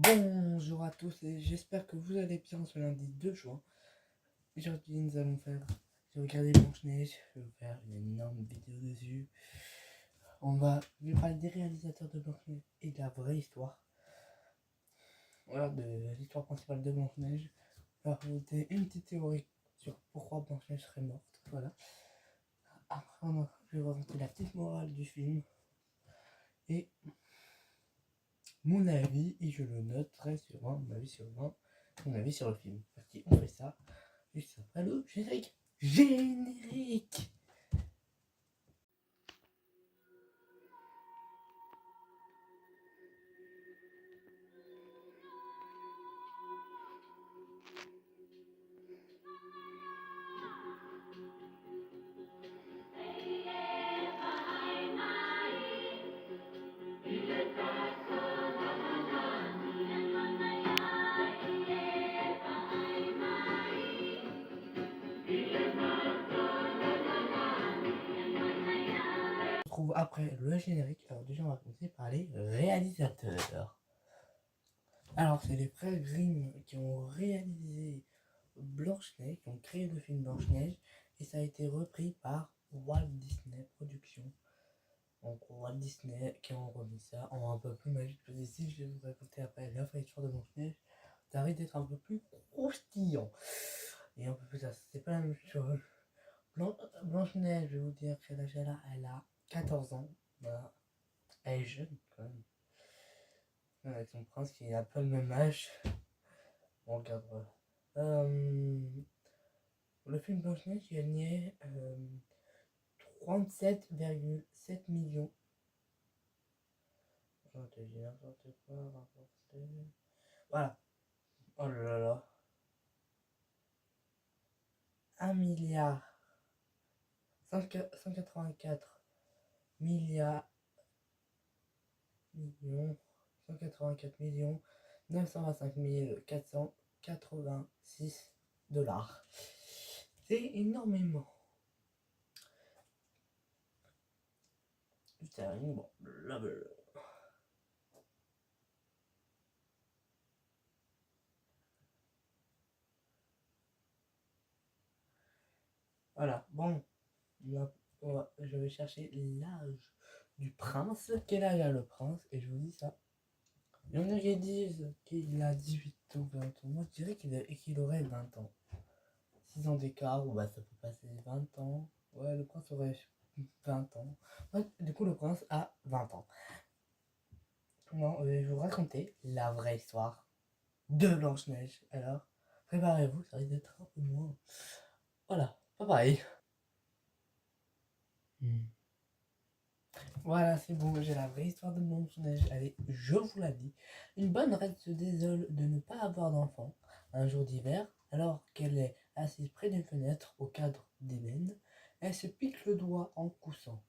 Bonjour à tous et j'espère que vous allez bien ce lundi 2 juin. Aujourd'hui nous allons faire, j'ai regardé Blanche-Neige, je vais vous faire une énorme vidéo dessus. Je vais parler des réalisateurs de Blanche-Neige et de la vraie histoire. Voilà, de l'histoire principale de Blanche-Neige. Alors, raconter une petite théorie sur pourquoi Blanche-Neige serait morte. Voilà. Après, je vais vous raconter la petite morale du film. Et mon avis, et je le noterai sur 20, mon avis sur 20, mon avis sur le film. Parti, on fait ça. Juste après le générique. Générique. On se retrouve après le générique. Alors déjà on va commencer par les réalisateurs. Alors c'est les frères Grimm qui ont réalisé Blanche-Neige, qui ont créé le film Blanche-Neige, et ça a été repris par Walt Disney Productions. Donc Walt Disney qui ont remis ça en un peu plus magique. Parce que si je vais vous raconter après la vraie histoire de Blanche-Neige, ça risque d'être un peu plus croustillant. Et un peu plus ça, c'est pas la même chose. Blanche-Neige, je vais vous dire quel âge elle a 14 ans. Voilà. Elle est jeune quand même. Avec son prince qui a pas le même âge. On regardera. Le film Blanche-Neige il a gagné 37,7 millions. Je te dis n'importe quoi, rapporté. Voilà. Oh là là. 1 milliard 184 milliards millions 184 millions 925 486 dollars. C'est énormément. Putain, bon, voilà, bon, je vais chercher l'âge du prince. Quel âge a le prince? Et je vous dis ça. Il y en a qui disent qu'il a 18 ou 20 ans. Moi, je dirais qu'il aurait 20 ans. 6 ans d'écart, bah, ça peut passer 20 ans. Ouais, le prince aurait 20 ans. Ouais, du coup, le prince a 20 ans. Non, je vais vous raconter la vraie histoire de Blanche-Neige. Alors, préparez-vous, ça risque d'être un peu moins. Voilà, pas pareil. Voilà, c'est bon, j'ai la vraie histoire de Blanche-Neige. Allez, je vous la dis. Une bonne reine se désole de ne pas avoir d'enfant. Un jour d'hiver, alors qu'elle est assise près d'une fenêtre au cadre d'ébène, elle se pique le doigt en cousant.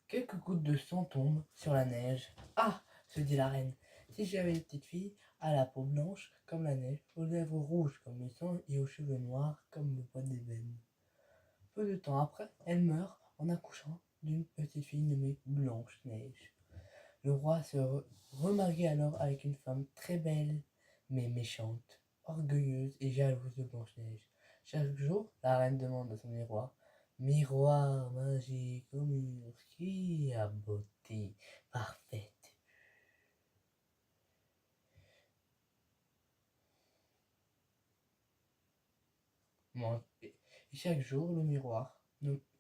Quelques gouttes de sang tombent sur la neige. Ah, se dit la reine, si j'avais une petite fille, à la peau blanche comme la neige, aux lèvres rouges comme le sang et aux cheveux noirs comme le bois d'ébène. Peu de temps après, elle meurt en accouchant d'une petite fille nommée Blanche-Neige. Le roi se remarie alors avec une femme très belle, mais méchante, orgueilleuse et jalouse de Blanche-Neige. Chaque jour, la reine demande à son miroir: Miroir magique au mur, qui a beauté parfaite. Et chaque jour, le miroir,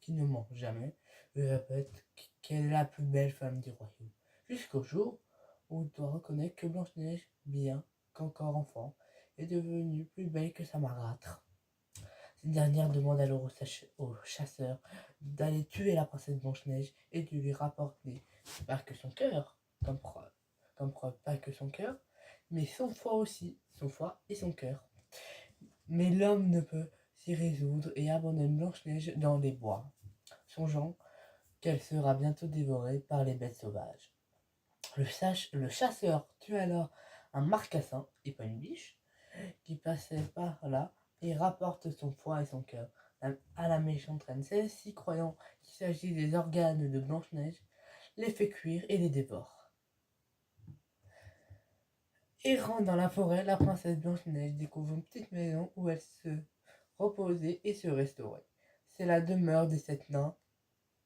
qui ne ment jamais, lui répète qu'elle est la plus belle femme du royaume. Jusqu'au jour où il doit reconnaître que Blanche-Neige, bien qu'encore enfant, est devenue plus belle que sa marâtre. Cette dernière demande alors au chasseur d'aller tuer la princesse Blanche-Neige et de lui rapporter pas que son cœur, comme preuve, pas que son cœur, mais son foie aussi, son foie et son cœur. Mais l'homme ne peut s'y résoudre et abandonne Blanche-Neige dans les bois, songeant qu'elle sera bientôt dévorée par les bêtes sauvages. Le chasseur tue alors un marcassin, et pas une biche, qui passait par là et rapporte son foie et son cœur à la méchante reine. Celle-ci, croyant qu'il s'agit des organes de Blanche-Neige, les fait cuire et les dévore. Errant dans la forêt, la princesse Blanche-Neige découvre une petite maison où elle se reposait et se restaurait. C'est la demeure des 7 nains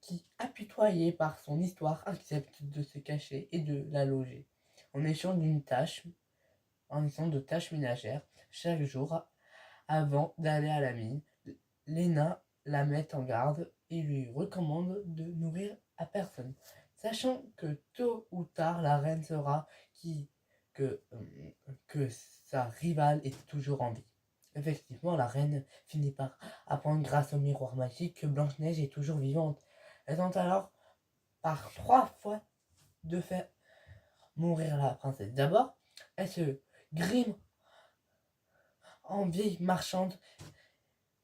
qui, apitoyé par son histoire, accepte de se cacher et de la loger. En échange de tâches ménagères, chaque jour, avant d'aller à la mine, les nains la mettent en garde et lui recommandent de nourrir à personne, sachant que tôt ou tard la reine saura que, que sa rivale est toujours en vie. Effectivement, la reine finit par apprendre grâce au miroir magique que Blanche-Neige est toujours vivante. Elle tente alors par 3 fois de faire mourir la princesse. D'abord, elle se grime en vieille marchande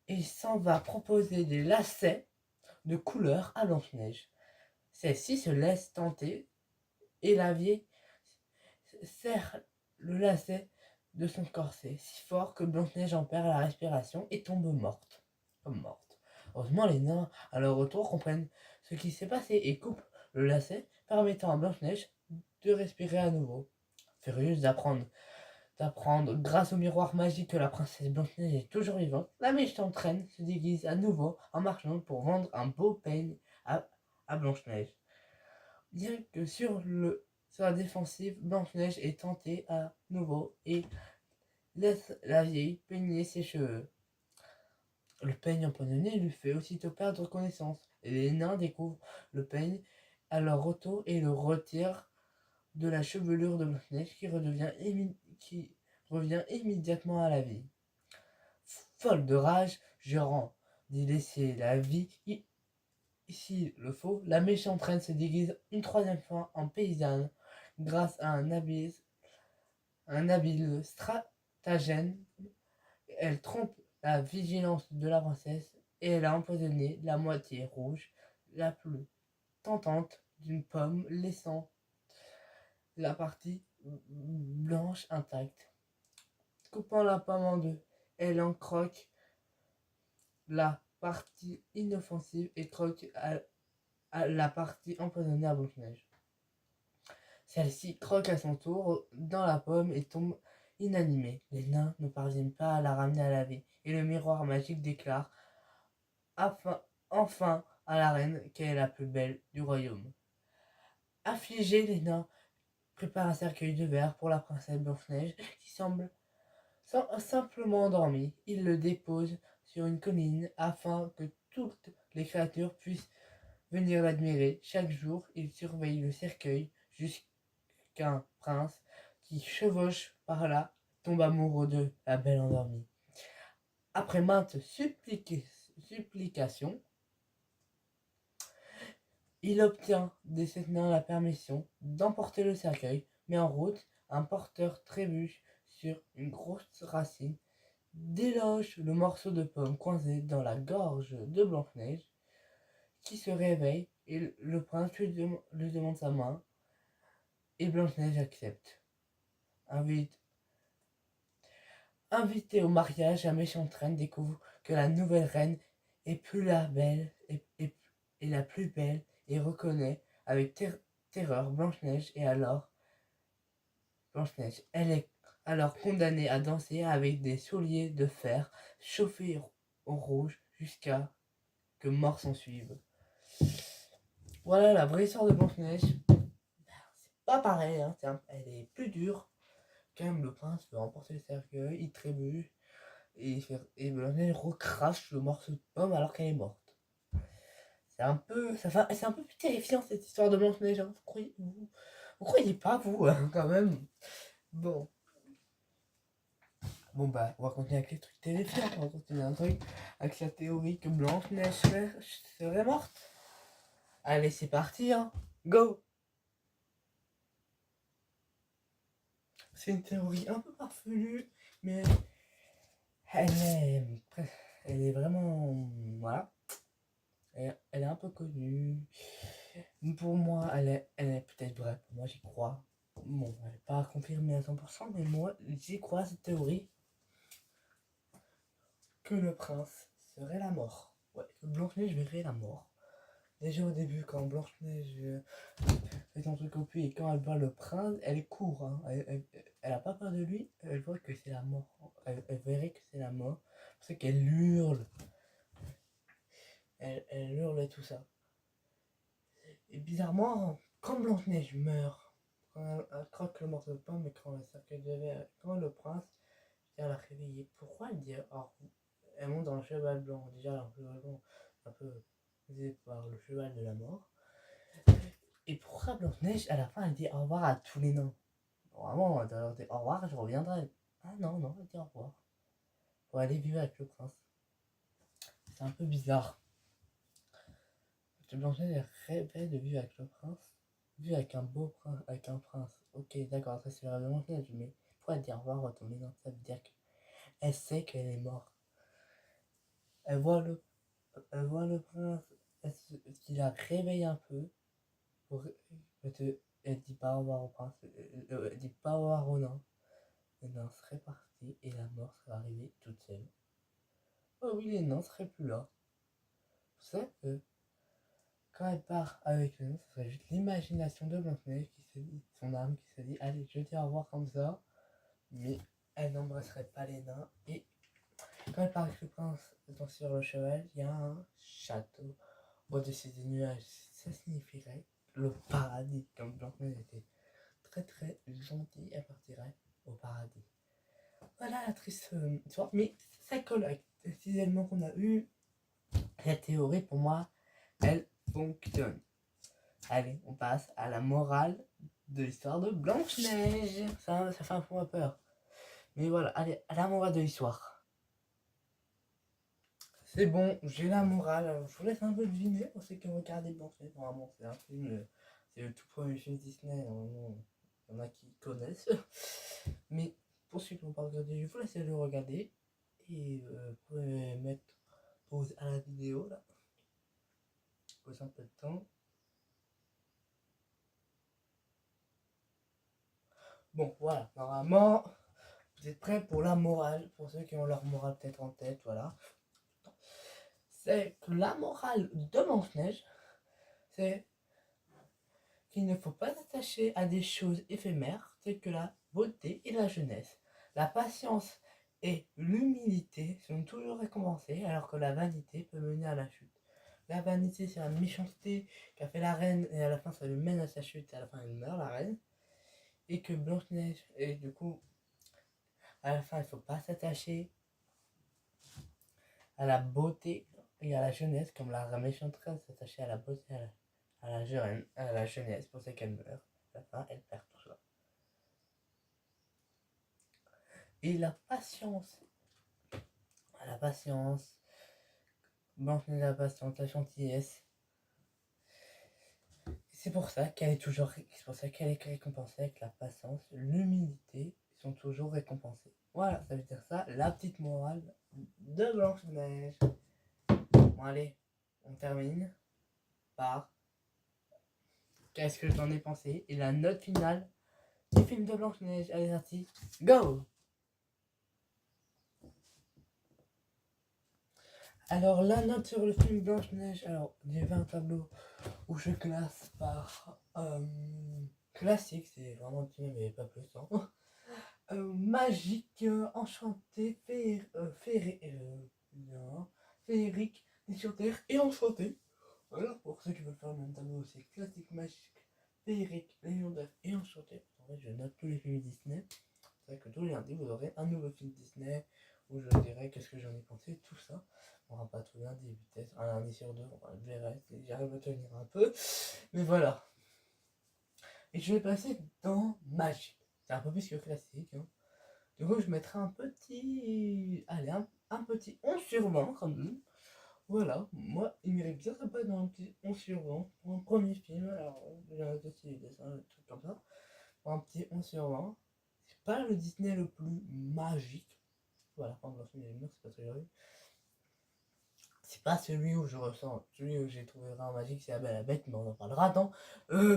et s'en va proposer des lacets de couleur à Blanche-Neige. Celle-ci se laisse tenter et la vieille serre le lacet de son corset si fort que Blanche-Neige en perd la respiration et tombe morte. Comme morte. Heureusement, les nains, à leur retour, comprennent ce qui s'est passé et coupent le lacet, permettant à Blanche-Neige de respirer à nouveau. Furieuse d'apprendre grâce au miroir magique que la princesse Blanche-Neige est toujours vivante, la méchante reine se déguise à nouveau en marchande pour vendre un beau peigne à Blanche-Neige. Bien que sur la défensive, Blanche-Neige est tentée à nouveau et laisse la vieille peigner ses cheveux. Le peigne empoisonné lui fait aussitôt perdre connaissance, et les nains découvrent le peigne à leur retour et le retirent de la chevelure de Blanche-Neige qui revient immédiatement à la vie. Folle de rage, jurant d'y laisser la vie s'il le faut, la méchante reine se déguise une 3e fois en paysanne grâce à un habile stratagème. Elle trompe la vigilance de la princesse et elle a empoisonné la moitié rouge la plus tentante d'une pomme, laissant la partie blanche intacte. Coupant la pomme en deux, elle en croque la partie inoffensive et croque à la partie empoisonnée à Blanche-Neige. Celle-ci croque à son tour dans la pomme et tombe inanimée. Les nains ne parviennent pas à la ramener à la vie et le miroir magique déclare enfin à la reine qu'elle est la plus belle du royaume. Affligés, les nains préparent un cercueil de verre pour la princesse Blanche-Neige qui semble simplement endormie. Ils le déposent sur une colline afin que toutes les créatures puissent venir l'admirer. Chaque jour, ils surveillent le cercueil jusqu'un prince qui chevauche par là tombe amoureux de la belle endormie. Après maintes supplications, il obtient des 7 nains la permission d'emporter le cercueil, mais en route, un porteur trébuche sur une grosse racine, déloge le morceau de pomme coincé dans la gorge de Blanche-Neige, qui se réveille et le prince lui demande sa main, et Blanche-Neige accepte. Invitée au mariage, la méchante reine découvre que la nouvelle reine est plus la belle et la plus belle et reconnaît avec terreur Blanche-Neige Blanche-Neige. Elle est alors condamnée à danser avec des souliers de fer chauffés au rouge jusqu'à que mort s'en suive. Voilà la vraie histoire de Blanche-Neige. C'est pas pareil, hein. Elle est plus dure. Quand même, le prince veut emporter le cercueil, il trébuche et Blanche-Neige recrache le morceau de pomme alors qu'elle est morte. C'est un peu plus terrifiant cette histoire de Blanche-Neige. Hein. Vous croyez pas, vous, hein, quand même. Bon, bah, on va continuer avec les trucs terrifiants. On va continuer un truc avec la théorie que Blanche-Neige serait morte. Allez, c'est parti, hein. Go! C'est une théorie un peu farfelue, mais elle est vraiment... Voilà. Elle est un peu connue. Pour moi, elle est peut-être vraie. Pour moi, j'y crois. Bon, elle n'est pas confirmée à 100%, mais moi, j'y crois à cette théorie que le prince serait la mort. Ouais, que Blanche-Neige verrait la mort. Déjà au début, quand Blanche-Neige fait son truc au puits, et quand elle voit le prince, elle court, hein. Elle a pas peur de lui, elle voit que c'est la mort. Elle verrait que c'est la mort. C'est pour ça qu'elle hurle. Elle hurle et tout ça. Et bizarrement, quand Blanche-Neige meurt, quand elle croque le morceau de pain, mais quand le cercueil de verre, quand le prince vient la réveiller, pourquoi elle dit oh, elle monte dans le cheval blanc, déjà le cheval blanc, un peu visé par le cheval de la mort. Et pourquoi Blanche-Neige, à la fin, elle dit au revoir à tous les nains? Vraiment, elle leur dit au revoir, je reviendrai. Ah non, non, elle dit au revoir. Pour aller vivre avec le prince. C'est un peu bizarre. Blanche-Neige rêvait de vivre avec le prince. Vivre avec un beau prince, avec un prince. Ok, d'accord, ça c'est le rêve de Blanche-Neige, mais pourquoi elle dit au revoir à tous les nains? Ça veut dire qu'elle sait qu'elle est morte. Elle voit le prince, il la réveille un peu. Pour, elle dit pas au revoir au prince, elle dit pas au revoir au nain. Les nains seraient partis et la mort serait arrivée toute seule. Oh oui, les nains seraient plus là. Vous savez que quand elle part avec les nains, ce serait juste l'imagination de Blanche-Neige qui se dit, son âme qui se dit, allez, je dis au revoir comme ça. Mais elle n'embrasserait pas les nains. Et quand elle part avec le prince sur le cheval, il y a un château au-dessus des nuages. Ça signifierait le paradis. Comme Blanche-Neige était très très gentille, elle partirait au paradis. Voilà la triste histoire. Mais ça colle avec les six éléments qu'on a eu. La théorie, pour moi, elle fonctionne. Allez, on passe à la morale de l'histoire de Blanche-Neige. Ça fait un peu peur. Mais voilà, allez, à la morale de l'histoire. C'est bon, j'ai la morale. Alors, je vous laisse un peu deviner pour ceux qui ont regardé Blanche-Neige. Normalement, c'est un film, c'est le tout premier film Disney. Normalement, il y en a qui connaissent. Mais pour ceux qui n'ont pas regardé, je vous laisse le regarder. Et vous pouvez mettre pause à la vidéo là. Pause un peu de temps. Bon, voilà, normalement, vous êtes prêts pour la morale. Pour ceux qui ont leur morale peut-être en tête, voilà. C'est que la morale de Blanche-Neige, c'est qu'il ne faut pas s'attacher à des choses éphémères telles que la beauté et la jeunesse. La patience et l'humilité sont toujours récompensées alors que la vanité peut mener à la chute. La vanité, c'est la méchanceté qu'a fait la reine et à la fin ça lui mène à sa chute et à la fin elle meurt la reine. Et que Blanche-Neige, et du coup, à la fin il ne faut pas s'attacher à la beauté et à la jeunesse comme la méchante reine s'attachait à la beauté et à la jeunesse pour ça qu'elle meurt. À la fin elle perd tout ça. Et la patience, Blanche-Neige, la patience, la gentillesse. C'est pour ça qu'elle est toujours, c'est pour ça qu'elle est récompensée avec la patience, l'humilité sont toujours récompensées. Voilà, ça veut dire ça, la petite morale de Blanche-Neige. Bon allez, on termine par qu'est-ce que j'en ai pensé et la note finale du film de Blanche-Neige. Allez, parti, go! Alors la note sur le film Blanche-Neige, alors j'ai fait un tableau où je classe par classique, c'est vraiment le film mais pas plus. Hein. Magique, enchanté, féerique, légendaire et enchanté. Voilà, pour ceux qui veulent faire le même tableau, c'est classique, magique, féerique, légendaire et enchanté. En fait, je note tous les films Disney. C'est vrai que tous les lundis, vous aurez un nouveau film Disney où je dirai qu'est-ce que j'en ai pensé, tout ça. On aura pas tout lundi, vitesse, un lundi sur deux, je verrai si j'arrive à tenir un peu. Mais voilà. Et je vais passer dans Magique. C'est un peu plus que classique. Hein. Du coup, je mettrai un petit. Allez, un petit 11 sur 20 quand même. Voilà, moi, il mérite bien sympa dans un petit 11 sur 20 pour un premier film. Alors, j'ai un aussi des dessins, des trucs comme ça. Pour un petit 11 sur 20. C'est pas le Disney le plus magique. Voilà, par exemple, le film c'est pas très joli. C'est pas celui où je ressens, celui où j'ai trouvé vraiment magique, c'est La Belle et la Bête, mais on en parlera dans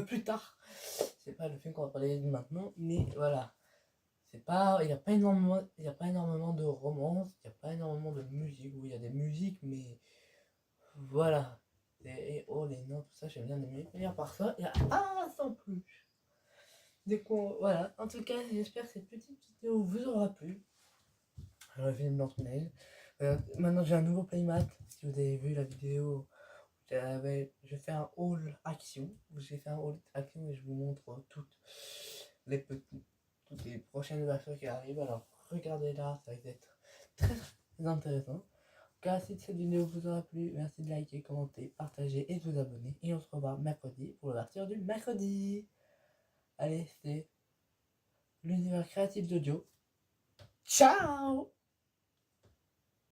plus tard. C'est pas le film qu'on va parler maintenant, mais voilà. C'est pas, il n'y a pas énormément de romance, il n'y a pas énormément de musique. Oui, il y a des musiques, mais voilà. et oh les noms, tout ça, j'ai bien aimé. Et à part ça, il y a ah sans plus. Du coup, voilà. En tout cas, j'espère que cette petite vidéo vous aura plu. Je reviens de Blanche-Neige. Maintenant, j'ai un nouveau playmat. Si vous avez vu la vidéo, je fais un haul action. J'ai fait un haul action et je vous montre toutes les prochaines versions qui arrivent. Alors, regardez là, ça va être très intéressant. En tout cas, si cette vidéo vous aura plu, merci de liker, commenter, partager et de vous abonner. Et on se revoit mercredi pour l'ouverture du mercredi. Allez, c'est l'univers créatif d'audio. Ciao!